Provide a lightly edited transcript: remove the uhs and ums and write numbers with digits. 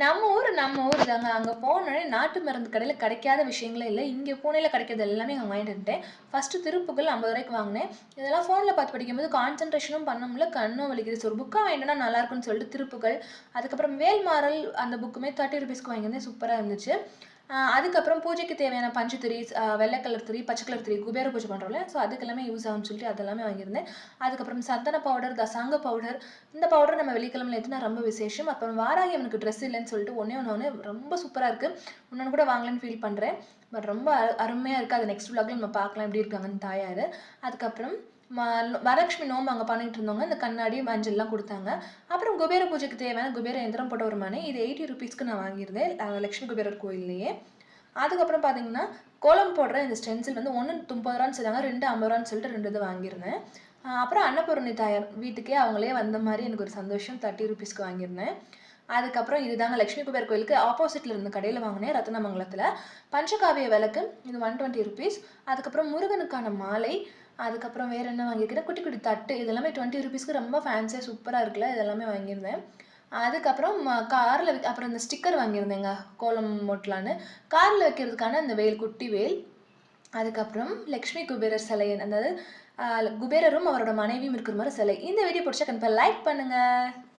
நம்ம ஊர் தாங்க. அங்க போனோனே நாட்டு மருந்து கடையில கிடைக்காத விஷயங்களே இல்ல. இங்க பூனேல கிடைக்கிறது எல்லாமே அங்க வாங்கிட்டு வந்துட்டேன். ஃபர்ஸ்ட்டு திருப்புகழ் ரூ. 50க்கு வாங்குனேன். இதெல்லாம் ஃபோன்ல பார்த்து படிக்கும்போது கான்சன்ட்ரேஷனும் பண்ண முடியல, கண்ணும் வலிக்குது. சரி ஒரு புக்கா வாங்கிட்டோம்னா நல்லா இருக்கும்னு சொல்லிட்டு திருப்புகழ், அதுக்கப்புறம் வேல்மாறல் அந்த புக்குமே ₹30க்கு வாங்கியிருந்தேன். சூப்பரா இருந்துச்சு. அதுக்கப்புறம் பூஜைக்கு தேவையான பஞ்சு திரி, வெள்ளை கலர் திரி, பச்சை கலர் திரி, குபேர பூஜை பண்றோம்ல, ஸோ அதுக்கு எல்லாமே யூஸ் ஆகும்னு சொல்லிட்டு அதெல்லாமே வாங்கியிருந்தேன். அதுக்கப்புறம் சந்தன பவுடர், தசாங்க பவுடர், இந்த பவுடர் நம்ம வெள்ளிக்கிழமையில ஏத்துனா ரொம்ப விசேஷம். அப்புறம் வாராகி அவனுக்கு ட்ரெஸ் இல்லைன்னு சொல்லிட்டு ஒண்ணே ஒண்ணு ரொம்ப சூப்பரா இருக்கு. இன்னொன்னு கூட வாங்கலாம்னு ஃபீல் பண்றேன். பட் ரொம்ப அருமையா இருக்கு. அது நெக்ஸ்ட் விலாக்ல நம்ம பார்க்கலாம் எப்படி இருக்காங்கன்னு தாயாரு. அதுக்கப்புறம் வரலட்சுமி நோம்பு அங்க பண்ணிட்டு இருந்தவங்க இந்த கண்ணாடி, மஞ்சள்லாம் குடுத்தாங்க. அப்புறம் குபேர பூஜைக்கு தேவையான குபேர யந்திரம் போட்ட ஒரு மணி. இது ₹80க்கு நான் வாங்கியிருந்தேன். லட்சுமி குபேரர் கோயில்லயே. அதுக்கப்புறம் பார்த்தீங்கன்னா, கோலம் போடுற இந்த ஸ்டென்சில் வந்து 1 ₹30ன்னு சொன்னாங்க. 2 ₹50ன்னு சொல்லிட்டு 2 இது வாங்கியிருந்தேன். அப்புறம் அன்னபூரணி தாயார் வீட்டுக்கே அவங்களே வந்த மாரி எனக்கு ஒரு சந்தோஷம். ₹30க்கு வாங்கியிருந்தேன். அதுக்கப்புறம் இதுதாங்க லட்சுமி குபேர் கோயிலுக்கு ஆப்போசிட்ல இருந்த கடையில வாங்கினேன், ரத்தினமங்கலத்துல. பஞ்சகாவிய விளக்கு இது ₹120. அதுக்கப்புறம் முருகனுக்கான மாலை, அதுக்கப்புறம் வேற என்ன வாங்கியிருக்கிறேன், குட்டி குட்டி தட்டு இதெல்லாமே ₹20க்கு ரொம்ப ஃபேன்சியா சூப்பரா இருக்குல்ல, இதெல்லாமே வாங்கியிருந்தேன். அதுக்கப்புறம் கார்ல அப்புறம் இந்த ஸ்டிக்கர் வாங்கியிருந்தேங்க, கோலம் ஒட்டலான்னு. கார்ல வைக்கிறதுக்கான அந்த வேல், குட்டி வேல். அதுக்கப்புறம் லக்ஷ்மி குபேரர் சிலை, அதாவது குபேரரும் அவரோட மனைவியும் இருக்கிற மாதிரி சிலை. இந்த வீடியோ பிடிச்சா கண்டிப்பா லைக் பண்ணுங்க.